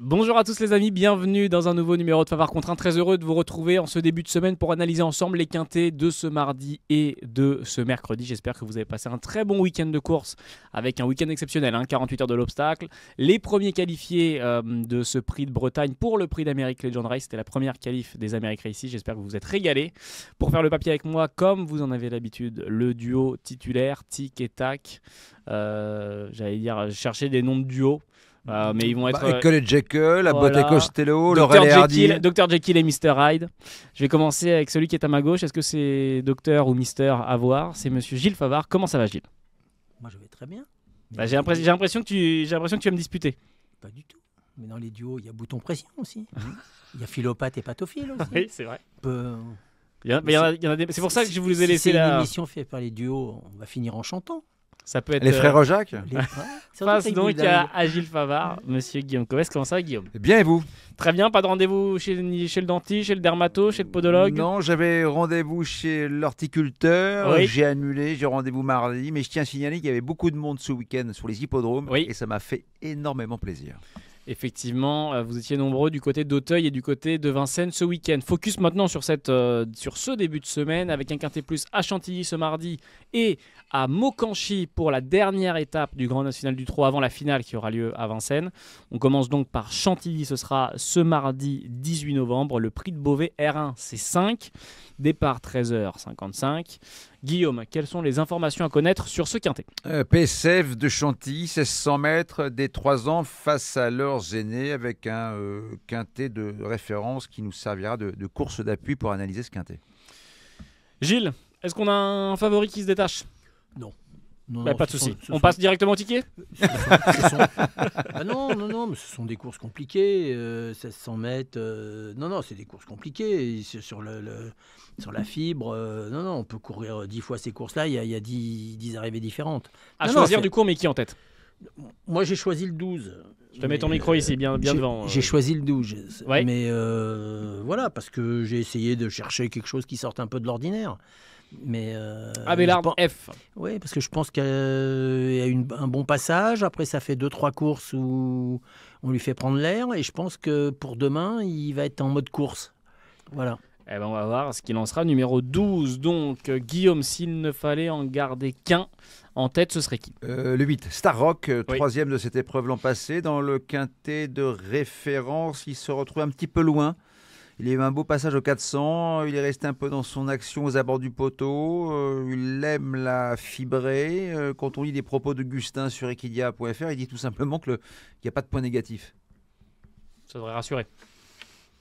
Bonjour à tous les amis, bienvenue dans un nouveau numéro de Favard contre 1. Très heureux de vous retrouver en ce début de semaine pour analyser ensemble les quintés de ce mardi et de ce mercredi. J'espère que vous avez passé un très bon week-end de course avec un week-end exceptionnel, 48 heures de l'obstacle. Les premiers qualifiés de ce prix de Bretagne pour le prix d'Amérique Legend Race, c'était la première qualif des Amériques Race. J'espère que vous vous êtes régalés. Pour faire le papier avec moi, comme vous en avez l'habitude, le duo titulaire, Tic et Tac. J'allais dire, chercher des noms de duo. Mais ils vont être Eccles et Jekyll, la boîte voilà. et Costello, Laurel et Hardy. Dr Jekyll et Mr Hyde. Je vais commencer avec celui qui est à ma gauche. Est-ce que c'est Docteur ou Mister à voir? C'est Monsieur Gilles Favard. Comment ça va, Gilles? Moi, je vais très bien. J'ai l'impression que tu vas me disputer. Pas du tout. Mais dans les duos, il y a bouton pression aussi. Il y a philopathe et patophile aussi. Oui, c'est vrai. C'est pour ça que je vous ai laissé là. C'est là. une émission faite par les duos. On va finir en chantant. Ça peut être Les frères Jacques. Face donc à Gilles Favard, Monsieur Guillaume Covès. Comment ça va, Guillaume? Bien et vous? Très bien, pas de rendez-vous chez le dentiste, chez le dermato, chez le podologue? Non, j'avais rendez-vous chez l'horticulteur, Oui. j'ai annulé, j'ai rendez-vous mardi, mais je tiens à signaler qu'il y avait beaucoup de monde ce week-end sur les hippodromes Oui. et ça m'a fait énormément plaisir. Effectivement, vous étiez nombreux du côté d'Auteuil et du côté de Vincennes ce week-end. Focus maintenant sur ce début de semaine avec un quintet plus à Chantilly ce mardi et à Mokanchy pour la dernière étape du Grand National du Trot avant la finale qui aura lieu à Vincennes. On commence donc par Chantilly, ce sera ce mardi 18 novembre. Le prix de Beauvais R1, c'est 5. Départ 13h55. Guillaume, quelles sont les informations à connaître sur ce quintet? PSF de Chantilly, 1600 mètres, des 3 ans face à leurs aînés avec un quintet de référence qui nous servira de course d'appui pour analyser ce quintet. Gilles, est-ce qu'on a un favori qui se détache? Non. Pas de souci. On passe directement au ticket? Non, mais ce sont des courses compliquées. 1600 mètres. Non, c'est des courses compliquées. Sur la fibre, on peut courir 10 fois ces courses-là. Il y a 10 arrivées différentes. À choisir du coup, mais qui en tête? Moi, j'ai choisi le 12. Je te mets ton micro ici, bien devant. J'ai choisi le 12. Ouais. Mais voilà, parce que j'ai essayé de chercher quelque chose qui sorte un peu de l'ordinaire. Mais Abélard F. Oui, parce que je pense qu'il y a un bon passage. Après, ça fait 2-3 courses où on lui fait prendre l'air. Et je pense que pour demain, il va être en mode course. Voilà. Eh ben, on va voir ce qu'il en sera. Numéro 12, donc Guillaume, s'il ne fallait en garder qu'un en tête, ce serait qui? Le 8, Star Rock, Oui. 3e de cette épreuve l'an passé. Dans le quintet de référence, il se retrouve un petit peu loin. Il a eu un beau passage au 400, il est resté un peu dans son action aux abords du poteau, il aime la fibrer. Quand on lit les propos de Gustin sur equidia.fr, il dit tout simplement qu'il n'y a pas de point négatif. Ça devrait rassurer.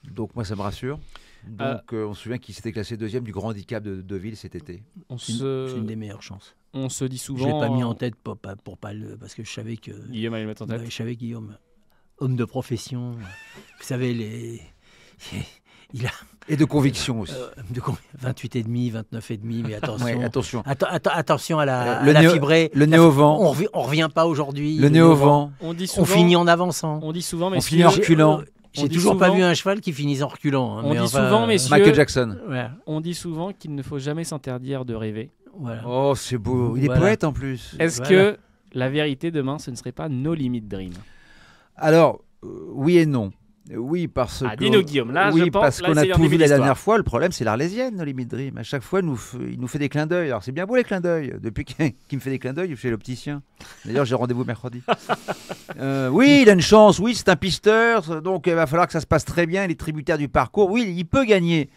Donc moi ça me rassure. Donc on se souvient qu'il s'était classé 2e du grand handicap de Deauville cet été. C'est une des meilleures chances. On se dit Je souvent... ne l'ai pas mis en tête pour pas parce que je savais que... Guillaume allait le mettre en tête. Je savais Guillaume, homme de profession. Vous savez, il a... Et de conviction aussi. 28,5, 29,5, mais attention. Ouais, attention. Attention à la fibrée. Le nez au vent. On revient pas aujourd'hui. Le nez au vent. On dit souvent, On finit en avançant. On dit souvent, mais On finit en reculant. J'ai toujours pas vu un cheval qui finisse en reculant. On dit souvent, messieurs, Michael Jackson. Ouais, on dit souvent qu'il ne faut jamais s'interdire de rêver. voilà. Oh, c'est beau. Il est Voilà. poète en plus. Est-ce que la vérité demain, ce ne serait pas No Limit Dream? Alors, oui et non. Oui, parce que. Dis-nous, Guillaume. Là, oui, je pense, parce là, qu'on a c'est un tout début vu la d'histoire. dernière fois. Le problème, c'est l'Arlésienne, No Limit Dream. À chaque fois, il nous fait des clins d'œil. Alors, c'est bien beau les clins d'œil. Depuis qu'il me fait des clins d'œil chez l'opticien. D'ailleurs, j'ai rendez-vous mercredi. Oui, il a une chance. Oui, c'est un pisteur. Donc, il va falloir que ça se passe très bien. Il est tributaire du parcours. Oui, il peut gagner.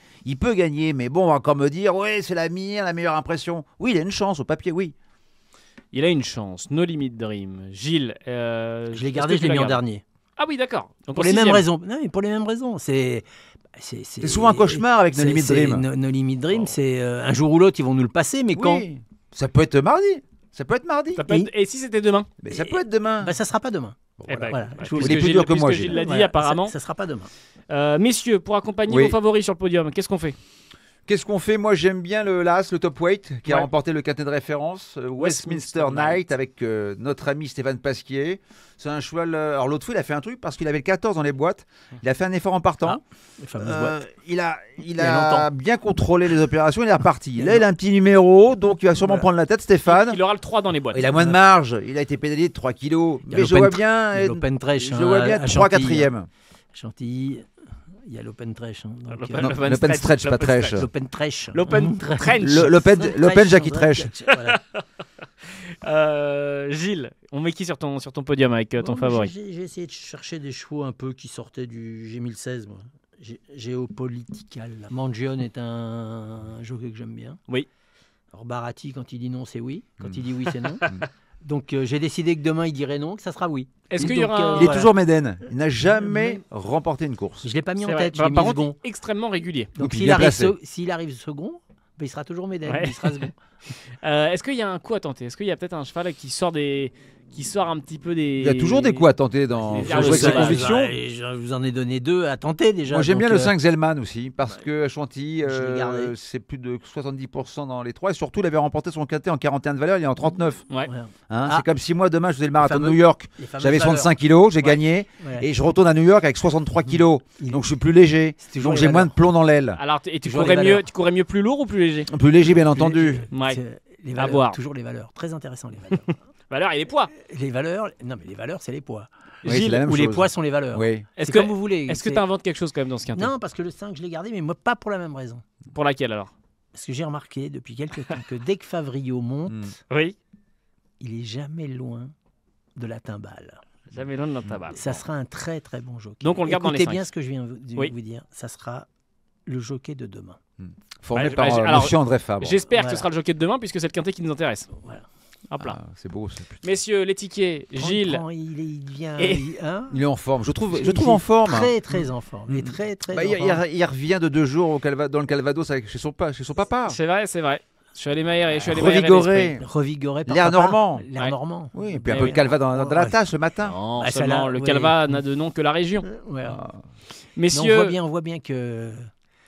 Mais bon, on va encore me dire, ouais, c'est la meilleure impression. Oui, il a une chance au papier, oui. Il a une chance. No Limit Dream. Gilles, Je l'ai gardé, je l'ai mis en dernier. Ah oui, d'accord. Donc Pour au les mêmes sixième. raisons. Non, mais pour les mêmes raisons. C'est souvent un cauchemar avec No Limit Dream. No Limit Dream, c'est un jour ou l'autre, ils vont nous le passer, mais quand Oui, ça peut être mardi. Ça peut être mardi. Ça peut être- Et si c'était demain? Mais ça peut être demain. ça sera pas demain. Eh ben, voilà. bah, Je vous- puisque il est plus Gilles- dur que moi, puisque Gilles. Gilles l'a dit Voilà, apparemment. Ça sera pas demain. Messieurs, pour accompagner Oui. vos favoris sur le podium, qu'est-ce qu'on fait? Qu'est-ce qu'on fait? Moi, j'aime bien l'As, le top weight, qui a Ouais. remporté le quintet de référence, Westminster Knight, avec notre ami Stéphane Pasquier. C'est un cheval. Alors, l'autre fois, il a fait un truc parce qu'il avait le 14 dans les boîtes. Il a fait un effort en partant. Ah, les fameuses boîtes. Il a y a longtemps. bien contrôlé les opérations. Il est reparti. Là, il a un petit numéro, donc il va sûrement Voilà. prendre la tête, Stéphane. Il aura le 3 dans les boîtes. Il a moins de marge. Il a été pédalier de 3 kilos. Il y a Mais je l'Open vois Tra- bien. il y a l'Open Trèche, Je hein, vois bien à 3 Chantilly, 4e. Chantilly, il y a l'Open Trèche. Hein, donc, L'Open Stretch, pas Trèche. L'Open Trèche. L'Open Trench. L'Open Jackie Trèche. Voilà. Gilles, on met qui sur ton podium avec ton Bon, favori? J'ai essayé de chercher des chevaux un peu qui sortaient du G1016. Moi. Géopolitical. Mangione est un jockey que j'aime bien. Oui. Alors Baratti, quand il dit non, c'est oui. Quand il dit oui, c'est non. Donc j'ai décidé que demain, il dirait non, que ça sera oui. Est-ce qu'il y Donc, aura un- Il est voilà. toujours Médène. Il n'a jamais remporté une course. Je ne l'ai pas mis C'est en vrai. tête, je l'ai mis Par contre, second. extrêmement régulier. Donc puis s'il bien arrive, placé. s'il arrive second, ben, il sera toujours Médène, Ouais. il sera second. Est-ce qu'il y a un coup à tenter? Est-ce qu'il y a peut-être un cheval qui sort un petit peu des. Il y a toujours des coups à tenter dans. Il y a Faut le jouer avec ses seul- convictions. Je vous en ai donné 2 à tenter déjà. Moi j'aime bien donc, le 5 Zellman aussi, parce que à Chantilly, je l'ai gardé. c'est plus de 70% dans les 3. Et surtout, il avait remporté son quintet en 41 de valeur, il est en 39. Ouais. voilà. Hein, Ah. c'est comme si moi, demain, je faisais le marathon de fameux- New York. Les fameuses J'avais valeurs. 65 kilos, j'ai Ouais. gagné. Ouais. Et je retourne à New York avec 63 kilos. Il- Donc je suis plus léger. C'est toujours Donc les j'ai moins valeurs. de plomb dans l'aile. Alors, et tu Toujours courais les mieux, valeurs. tu courais mieux plus lourd ou plus léger? Plus léger, bien entendu. Ouais. C'est- Les À valeurs, voir. toujours les valeurs. Très intéressant, les valeurs. Valeur et les poids. Les valeurs, non mais les valeurs, c'est les poids. Oui, c'est Gilles, la même Ou les chose. poids sont les valeurs. Oui. est-ce C'est que comme vous voulez. est-ce que C'est- tu inventes quelque chose quand même dans ce quintet? Non, parce que le 5, je l'ai gardé, mais moi, pas pour la même raison. Pour laquelle alors? Parce que j'ai remarqué depuis quelques temps que dès que Favrio monte, Mm. Oui. il est jamais loin de la timbale. Jamais loin de notre tabac. Ça sera un très très bon jockey. Donc on le garde dans les Écoutez cinq. bien ce que je viens de Oui. vous dire. Ça sera le jockey de demain. Formé Ouais, par bah, alors, monsieur André Fabre. J'espère que Voilà. ce sera le jockey de demain puisque c'est le quintet qui nous intéresse. Voilà. Hop là. Ah, c'est beau, ça. Putain. Messieurs, les tickets, Gilles. Il vient. Et- hein Il est en forme. Je trouve Il est en forme. hein. Très très en forme. Il est très très Bah, en forme. il revient de 2 jours dans le Calvados chez son papa. C'est vrai, c'est vrai. Je suis allé m'aérer, je suis allé m'aérer Revigoré. l'esprit. Revigoré par L'air papa. normand. L'air Ouais. normand. Oui, et puis un Eh peu oui. de calva dans la Ouais. tasse le matin. Non, Ah, seulement celle-là, le oui. Calva n'a de nom que la région. Voilà. Ah. Mais on Messieurs, voit bien que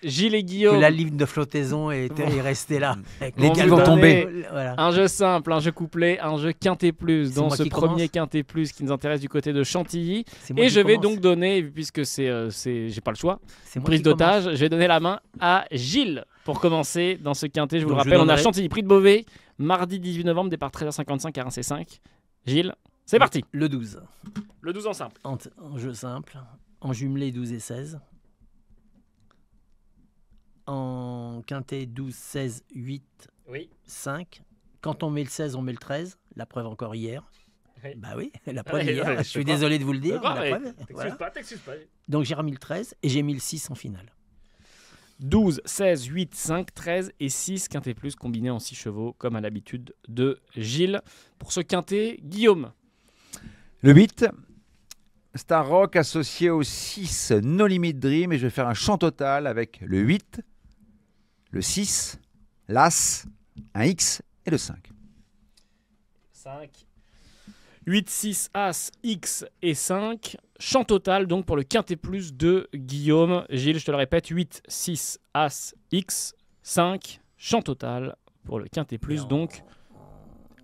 Gilles et que Guillaume, la ligne de flottaison est restée là. Avec Les On digues vous vont donne tomber. Voilà. un jeu simple, un jeu couplet, un jeu quintet plus C'est dans moi ce qui premier commence. quintet plus qui nous intéresse du côté de Chantilly. C'est moi Et qui je vais commence. donc donner, puisque j'ai pas le choix, C'est moi prise qui commence. d'otage, je vais donner la main à Gilles pour commencer dans ce quintet. Je vous Donc, le je rappelle, on a donnerai- Chantilly, prix de Beauvais, mardi 18 novembre, départ 13h55 à Reims 5. Gilles, c'est parti. Le 12. Le 12 en simple. En jeu simple. En jumelé 12 et 16. En quintet 12, 16, 8, Oui. 5. Quand on met le 16, on met le 13. La preuve encore hier. Oui. Bah oui, la preuve Ouais, hier. ouais, je suis désolé de vous le dire. mais la preuve, voilà. t'excuses pas. Donc j'ai remis le 13 et j'ai mis le 6 en finale. 12, 16, 8, 5, 13 et 6 quintet plus combinés en 6 chevaux comme à l'habitude de Gilles. Pour ce quintet, Guillaume. Le 8, Star Rock associé au 6, No Limit Dream. Et je vais faire un chant total avec le 8, le 6, l'As, un X et le 5. 5, 8, 6, As, X et 5. Chant total donc pour le quintet plus de Guillaume. Gilles, je te le répète, 8, 6, As, X, 5. Chant total pour le quintet plus Non. donc.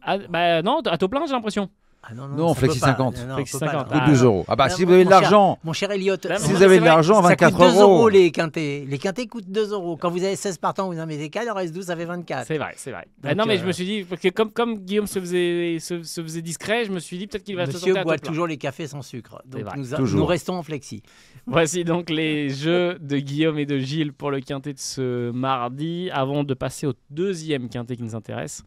Ah, bah non, à taux plein j'ai l'impression. Ah Non, ça Flexi peut pas. 50. Non, Flexi on peut pas, 50. non. Ou Ah, 2 euros. Ah bah Ah, si vous avez de mon cher- l'argent, Mon cher Elliot, Là, si non, vous avez c'est de vrai, l'argent, ça 24 coûte 2 euros euros. les quintés. Les quintés coûtent 2 euros. Quand vous avez 16 partants, vous en mettez 4, il en reste 12, ça fait 24. C'est vrai, c'est vrai. Donc, non mais je me suis dit, parce que comme Guillaume se faisait discret, je me suis dit peut-être qu'il va se Monsieur sortir à boit taux plein. toujours les cafés sans sucre. Donc vrai. Toujours. nous restons en flexi. Voici donc les jeux de Guillaume et de Gilles pour le quintet de ce mardi. Avant de passer au deuxième quintet qui nous intéresse,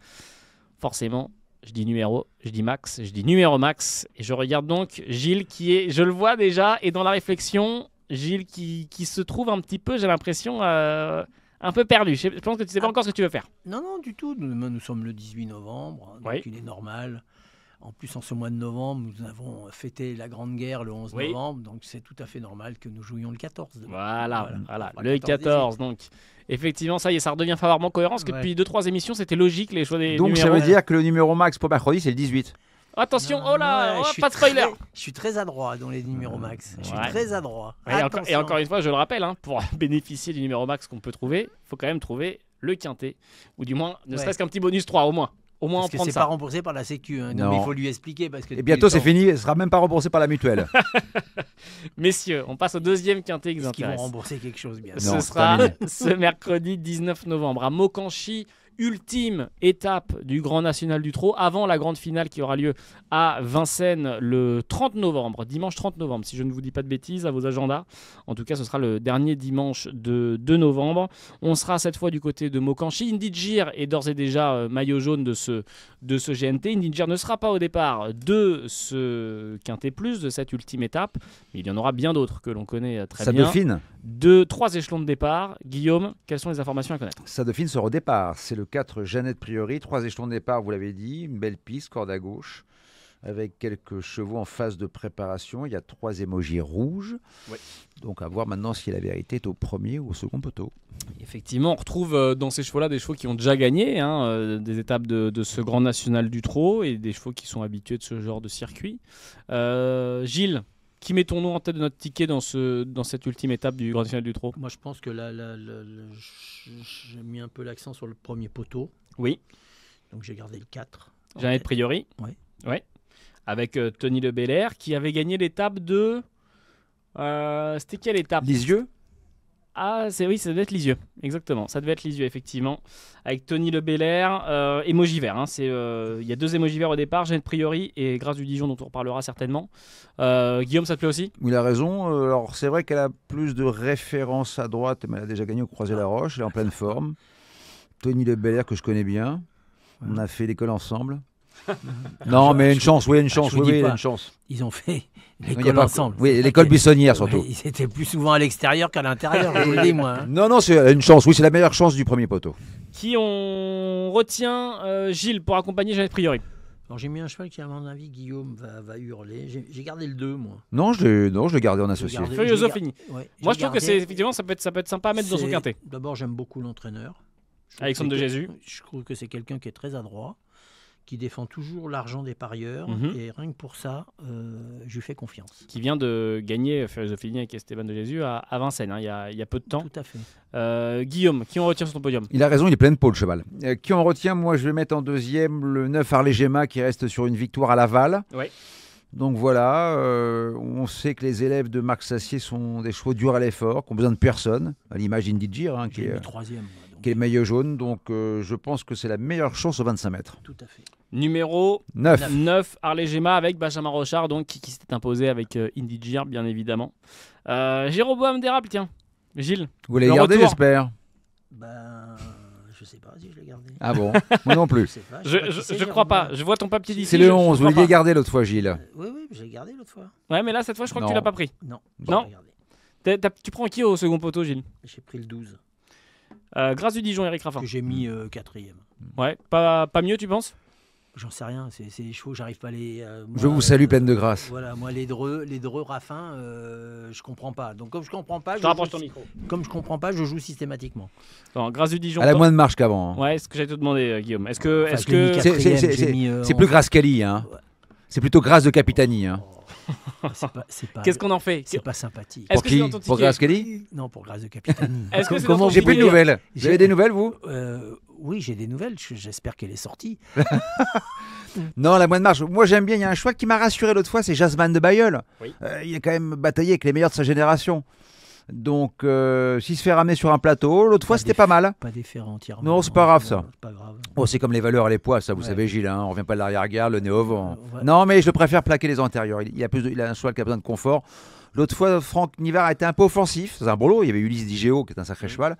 forcément, je dis numéro, je dis max, je dis numéro max. Et je regarde donc Gilles qui est, je le vois déjà, et dans la réflexion, Gilles qui se trouve un petit peu, j'ai l'impression, un peu perdu. Je pense que tu sais pas encore ce que tu veux faire. Non, non, du tout. Nous sommes le 18 novembre, donc Oui. il est normal. En plus, en ce mois de novembre, nous avons fêté la Grande Guerre le 11 Oui. novembre, donc c'est tout à fait normal que nous jouions le 14. demain. Voilà. On fera Le 14 donc. Effectivement, ça y est, ça redevient favorablement cohérent, parce que Ouais. depuis 2-3 émissions, c'était logique les choix des Donc ça numéros. veut dire que le numéro max pour mercredi, c'est le 18. Attention, Non, oh là, ouais, oh, je suis pas de spoiler. Je suis très adroit dans les numéros max. Je suis Ouais. très adroit. Et Attention. encore une fois, je le rappelle, hein, pour bénéficier du numéro max qu'on peut trouver, il faut quand même trouver le quintet. Ou du moins, ne Ouais. serait-ce qu'un petit bonus 3 au moins. Au moins Parce en que prendre c'est ça. pas remboursé par la Sécu. Hein. Non, Non. mais il faut lui expliquer parce que Et depuis bientôt le c'est temps, fini, ce sera même pas remboursé par la mutuelle. Messieurs, on passe au deuxième quintet qui nous Est-ce qu'ils vont intéresse. rembourser quelque chose bien Non, Ce c'est sera terminé. ce mercredi 19 novembre à Mokanchi, ultime étape du Grand National du Trot avant la grande finale qui aura lieu à Vincennes le 30 novembre, dimanche 30 novembre, si je ne vous dis pas de bêtises à vos agendas. En tout cas, ce sera le dernier dimanche de novembre. On sera cette fois du côté de Mokanchi. Indigir est d'ores et déjà maillot jaune de ce GNT. Indigir ne sera pas au départ de ce Quintet Plus, de cette ultime étape, mais il y en aura bien d'autres que l'on connaît très Sa bien. Dauphine. 3 échelons de départ. Guillaume, quelles sont les informations à connaître? Sa Dauphine sort au départ. C'est le 4 Jeannette Priori. 3 échelons de départ, vous l'avez dit. Une belle piste, corde à gauche. Avec quelques chevaux en phase de préparation. Il y a 3 émojis rouges. Ouais. Donc à voir maintenant si la vérité est au premier ou au second poteau. Effectivement, on retrouve dans ces chevaux-là des chevaux qui ont déjà gagné des étapes de ce Grand National du Trot et des chevaux qui sont habitués de ce genre de circuit. Gilles, qui mettons-nous en tête de notre ticket dans cette ultime étape du Grand National du Trot? Moi, je pense que j'ai mis un peu l'accent sur le premier poteau. Oui, Donc, j'ai gardé le 4. Jeannette Priori. Ouais. Ouais. Avec Tony Le Belair qui avait gagné l'étape de... c'était quelle étape? Lisieux. Oui, ça devait être Lisieux, exactement. Ça devait être Lisieux, effectivement. Avec Tony Le Belair, émoji vert. Il y a 2 émojis verts au départ, Jeannette Priori et Grâce du Dijon, dont on reparlera certainement. Guillaume, ça te plaît aussi? Il a raison. Alors c'est vrai qu'elle a plus de références à droite, mais elle a déjà gagné au Croisé-la-Roche. Elle est en pleine forme. Tony Le Belair, que je connais bien. On a fait l'école ensemble. Non, mais une chance, oui, une chance, je vous oui, dis oui, pas. une chance. Ils ont fait Il y a l'école pas- ensemble. Oui, l'école buissonnière surtout. Ils étaient plus souvent à l'extérieur qu'à l'intérieur, je vous le dis, moi. hein. Non, c'est une chance. Oui, c'est la meilleure chance du premier poteau. Qui on retient, Gilles, pour accompagner Jeannette Priori? Alors, j'ai mis un cheval qui, à mon avis, Guillaume va hurler. J'ai gardé le 2, moi. Non, je l'ai gardé en associé. gardé- Furioso j'ai fini. Ouais, Moi, j'ai je trouve que gardé- effectivement, ça peut être sympa à mettre dans son c'est- quintet. D'abord, j'aime beaucoup l'entraîneur. Je trouve Alexandre que de c'est- Jésus. Je trouve que c'est quelqu'un qui est très adroit, qui défend toujours l'argent des parieurs. Mhm. Et rien que pour ça, je lui fais confiance. Qui vient de gagner Furioso Fini avec Esteban de Jésus à Vincennes, il y a peu de temps. Tout à fait. Guillaume, qui on retient sur ton podium? Il a raison, il est plein de peau, le cheval. Qui on retient? Moi, je vais mettre en deuxième le 9 Harley Gemma qui reste sur une victoire à Laval. Ouais. Donc voilà, on sait que les élèves de Marc Sassier sont des chevaux durs à l'effort, qui ont besoin de personne, à l'image d'Indigir, qui J'ai est mis troisième. moi, donc, qui est le maillot jaune. Donc je pense que c'est la meilleure chance aux 25 mètres. Tout à fait. Numéro 9. 9, Harley Gemma avec Benjamin Rochard, donc, qui s'était imposé avec Indigir, bien évidemment. Jéroboam d'Érable, tiens. Gilles, Vous l'avez Le gardé, retour. j'espère? Ben, je sais pas si je l'ai gardé. Ah bon? Moi non Je plus. sais pas. je, sais pas qui je, c'est, je crois pas. Jérôme. Je vois ton papier d'ici. C'est le je 11, vous crois l'aviez pas. gardé l'autre fois, Gilles. Oui, je l'ai gardé l'autre fois. Ouais, mais là, cette fois, je crois que tu Non. l'as pas pris. Non. Non. je l'ai gardé. Tu prends qui au second poteau, Gilles? J'ai pris le 12, Grâce du Dijon, Eric Raffin. que j'ai mis quatrième. Ouais, pas mieux, tu penses? J'en sais rien, c'est des chevaux, j'arrive pas à les. Je vous salue pleine de grâce. Voilà, moi les dreux Raffin, je comprends pas. Donc comme je comprends pas, Je te rapproche ton micro. comme je comprends pas, je joue systématiquement. Non, Grâce du Dijon. Elle a moins de marche qu'avant. Hein. Ouais, c'est ce que j'allais te demander, Guillaume. Est-ce que. Enfin, Est-ce je l'ai mis que... C'est- quatrième, c'est- j'ai c'est- mis, C'est en- plus grâce qu'Ali. Hein. Ouais. C'est plutôt grâce de Capitani. Hein. C'est pas. Qu'est-ce qu'on en fait? C'est pas sympathique. Est-ce Pour que c'est qui? dans ton Pour ticket? grâce qu'Ali? Non, pour grâce de Capitani. Est-ce que c'est Comment dans ton J'ai plus de ticket? nouvelles. Vous avez des nouvelles, vous? Oui, j'ai des nouvelles. J'espère qu'elle est sortie. Non, la moindre marche. Moi, j'aime bien. Il y a un choix qui m'a rassuré l'autre fois, c'est Jasmine de Bayeul. Oui. Il a quand même bataillé avec les meilleurs de sa génération. Donc, s'il se fait ramener sur un plateau, l'autre fois, Pas c'était des- pas mal. Pas défaire entièrement. Non, c'est pas grave, ça. C'est pas grave. Oh, c'est comme les valeurs et les poids, ça, vous Ouais. savez, Gilles. Hein, on revient pas de l'arrière-garde, le nez au vent. Ouais. Non, mais je préfère plaquer les antérieurs. Il a un cheval qui a besoin de confort. L'autre fois, Franck Nivard a été un peu offensif. C'est un bon lot. Il y avait Ulysse Digéo, qui est un sacré cheval.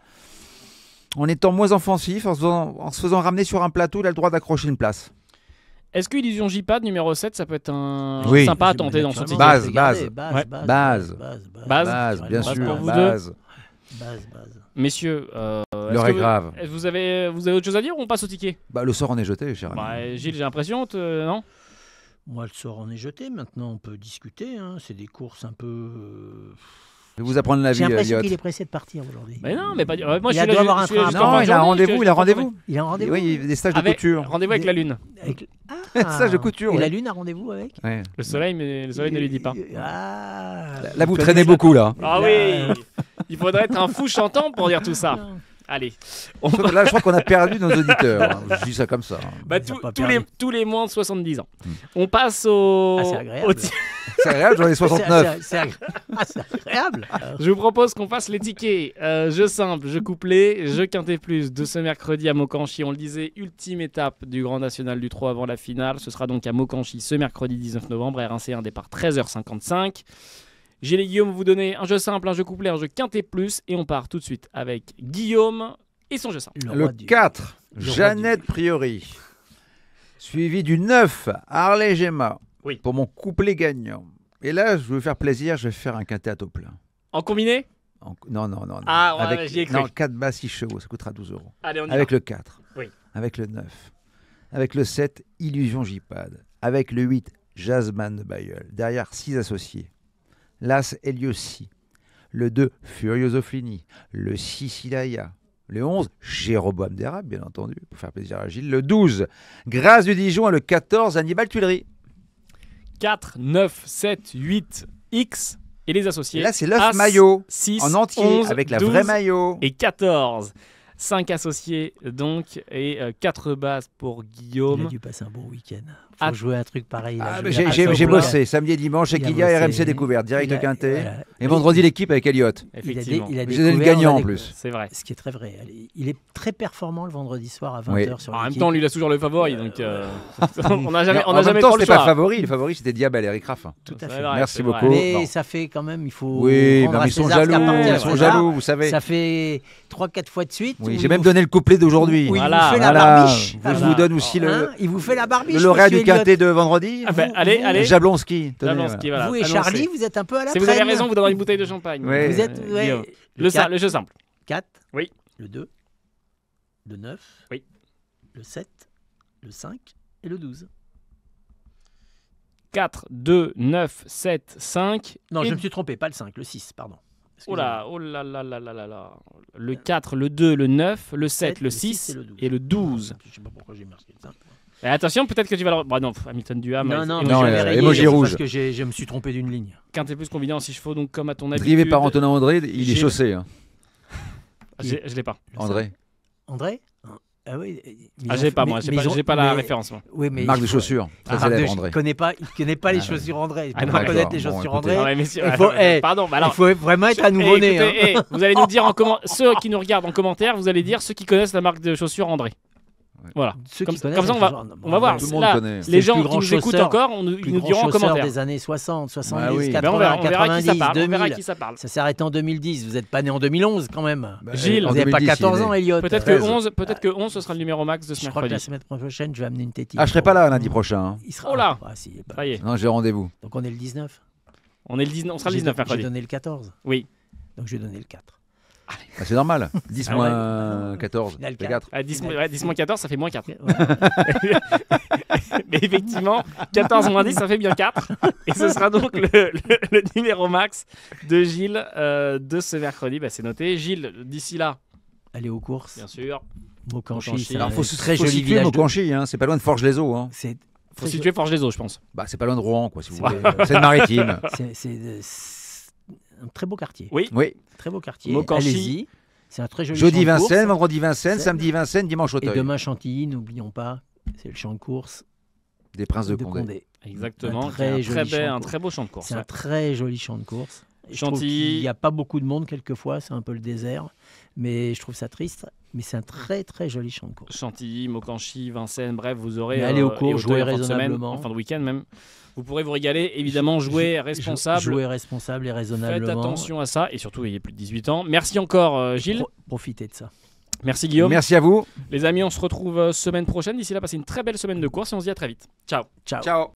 En étant moins offensif, en se faisant ramener sur un plateau, il a le droit d'accrocher une place. Est-ce que Illusion J-Pad numéro 7, ça peut être un Oui. sympa à tenter dans son ticket? Base, Regardez, base. Ouais. base, Base. Base, bien Base sûr, pour vous base. Base. Messieurs, L'heure est grave. vous avez autre chose à dire ou on passe au ticket? Bah, le sort en est jeté, cher ami. Bah, Gilles, j'ai l'impression, non? Moi, le sort en est jeté. Maintenant, on peut discuter. Hein. C'est des courses un peu. Je vais vous apprendre la vie, J'ai l'impression Elliot. qu'il est pressé de partir aujourd'hui. Mais non, mais pas. Moi, je Il suis là. doit avoir un je suis là train. jusqu'en Non, fin de il a un journée, rendez-vous, je il a suis rendez-vous. Il a un rendez-vous. Oui, il y a des stages de Avec couture. rendez-vous avec la Lune. Avec- Ah, Ça, je couture. Et ouais. la Lune a rendez-vous avec Ouais. Le soleil, mais le soleil ne lui dit pas. Ah, Là, vous traînez beaucoup, là. Ah oui. Il faudrait être un fou chantant pour dire tout ça. Allez. On Sauf que là, je crois qu'on a perdu nos auditeurs. hein. Je dis ça comme ça. hein. Bah, Ils ont pas tous les moins de 70 ans. On passe au. Ah, c'est agréable. C'est agréable, j'en ai 69. C'est agréable. Je vous propose qu'on fasse les tickets. Jeu simple, jeu couplé, jeu quintet plus de ce mercredi à Mokanchy. On le disait, ultime étape du Grand National du Trot avant la finale. Ce sera donc à Mokanchy ce mercredi 19 novembre. RMC, un départ 13h55. Gilles et Guillaume, vous donnez un jeu simple, un jeu couplé, un jeu quintet plus. Et on part tout de suite avec Guillaume et son jeu simple. Le 4, Jeannette Priori. Suivi du 9, Harley Gemma. Oui. Pour mon couplet gagnant. Et là, je veux faire plaisir, je vais faire un quintet à taux plein. En combiné? Non. Ah, ouais, avec, j'y ai cru. non, 4 bas, 6 chevaux, ça coûtera 12 euros. Allez, on y Avec va. le 4. Oui. Avec le 9. Avec le 7, Illusion J-Pad. Avec le 8, Jasmine de Bayeul. Derrière, 6 associés. L'As Eliossi. Le 2, Furioso Flini. Le 6, Ilaya. Le 11, Jéroboam d'Érable, bien entendu, pour faire plaisir à Gilles. Le 12, Grâce du Dijon. Et le 14, Hannibal Tuileries. 4, 9, 7, 8, X et les associés. Et là, c'est l'œuf As, maillot 6, en entier, 11, avec la 12 vraie maillot. et 14. 5 associés donc et 4 bases pour Il a Guillaume. dû passer un bon week-end. Faut Ah. jouer un truc pareil. là. Ah, Je mais veux j'ai dire, j'ai- à j'ai ce point-là. bossé samedi et dimanche, Il a Equilia et bossé. RMC Découverte, direct Il a- au Quintet. voilà. Et vendredi, l'équipe avec Elliot. Effectivement. Il a J'ai donné le découvert, gagnant on a en découvert. plus. C'est vrai. Ce qui est très vrai. Il est très performant le vendredi soir à 20h Oui. sur En même l'équipe. temps, lui, il a toujours le favori, donc on n'a jamais, Mais on en n'a même jamais temps, trop le c'était pas choix. le favori. Le favori, c'était Diable et Eric Raffin. Tout à C'est fait. vrai, Merci c'est beaucoup. vrai. Mais Non. ça fait quand même, il faut. Oui, rendre mais à ils sont César ce qui jaloux. appartient à Ils sont César. jaloux, vous savez. Ça fait 3-4 fois de suite. Oui, où j'ai il même vous- donné le couplet d'aujourd'hui. où il Voilà, vous fait la Voilà. barbiche. Je vous donne aussi Hein, il vous fait la barbiche. le lauréat du monsieur Elliott. Quintet de vendredi. Ah ben, allez, allez. Jablonski. Tenez, Jablonski, voilà. voilà. Vous et Annoncé. Charlie, vous êtes un peu à la Si traîne. vous avez raison, vous donnerez une bouteille de champagne. Ouais. Vous êtes ouais, Guillaume. le Le jeu simple. 4, Oui. le 2, le 9, Oui. le 7, le 5 et le 12. 4, 2, 9, 7, 5. Non, et... je me suis trompé, pas le 5, le 6, pardon. Oh là, oh là là là là là là. Le 4, le 2, le 9, le 7, le 6 et le 12. Je sais pas pourquoi j'ai marqué le 5. Et attention, peut-être que tu vas le... Bah non, Hamilton Duham. Non, non, Non, mais j'avais emoji rayé, rouge. parce que je me suis trompé d'une ligne. Quintet plus combiné en 6 chevaux, donc comme à ton habitude. Drivé par Antonin André, il est Gilles. chaussé. hein. Je l'ai pas. Le André. André Ah oui. Ah, j'ai pas, moi. J'ai pas la référence, moi. Oui, mais Marque il de faut- chaussures. Très Ah, célèbre, je André. connais pas, il connaît pas les Ah, chaussures André. Il Ah, peut pas d'accord. connaître les Bon, chaussures écoutez. André. Ah ouais, messieurs, Il faut- pardon, bah alors. Il faut vraiment être un nouveau-né. Écoutez, vous allez nous dire en commentaire, ceux qui nous regardent en commentaire, vous allez dire ceux qui connaissent la marque de chaussures André. Voilà. Ceux Comme qui ça, connaissent on les va, chaussures- on va voir. Tout le monde Là, connaît. C'est les le gens plus qui grand nous écoutent chausseur- encore, ils plus nous grand diront en chausseur commentaire. des années 60, 70, Ah oui. 80, Ben, on verra qui ça 90, parle. On 2000. verra qui ça parle. Ça s'est arrêté en 2010. Vous n'êtes pas né en 2011 quand même. Bah, Gilles, en Vous n'avez pas 2010, 14 il est ans, né. Elliot. Peut-être que 11, ce sera le numéro max de ce Je crois que la mercredi. semaine prochaine, je vais amener une tétine. Ah, je serai pas là lundi prochain. hein. Il sera... Oh là. Ah, si, bah. Ça y est, Non, j'ai rendez-vous. Donc on est le 19. on sera le J'ai 19 J'ai mercredi. donné le 14. Oui. Donc je vais donner le 4. Ah, c'est normal. 10 Ah moins 14. Il a le c'est 4. 4. 10 moins 14, ça fait moins 4. Ouais. Mais effectivement, 14 moins 10, ça fait bien 4. Et ce sera donc le numéro max de Gilles de ce mercredi. Bah, c'est noté. Gilles, d'ici là, Aller aux courses. bien sûr, Mokanchy, Mokanchy. c'est Alors, un faut très faut joli situer village. Mokanchy, hein. C'est pas loin de Forges-les-Eaux. Hein. C'est faut situer Forges-les-Eaux, je pense. Bah, c'est pas loin de Rouen, quoi, si vous C'est voulez. C'est le maritime. c'est un très beau quartier. Oui. Oui. Très beau quartier. Mokanchy. Allez-y. C'est un très joli Jeudi champ de course. Vincennes, vendredi Vincennes, C'est- samedi Vincennes, dimanche Et Auteuil. demain Chantilly, n'oublions pas, c'est le champ de course Des Princes de de Condé. Condé. Exactement. Un très qui est joli champ de un course. très beau champ de course. C'est un Ouais. très joli champ de course. Et je trouve Chantilly. qu'il n'y a pas beaucoup de monde quelquefois, c'est un peu le désert, mais je trouve ça triste. Mais c'est un très très joli champ de course. Chantilly, Mokanchy, Vincennes, bref, vous aurez. Mais allez aux et cours, Auteuil jouez en fin de semaine, raisonnablement. en fin de week-end même. Vous pourrez vous régaler. Évidemment, jouer responsable. Jouer responsable et Faites raisonnablement. attention à ça et surtout, ayez plus de 18 ans. Merci encore, Gilles. Profitez de ça. Merci, Guillaume. Merci à vous. Les amis, on se retrouve semaine prochaine. D'ici là, passez une très belle semaine de course et on se dit à très vite. Ciao. Ciao. Ciao.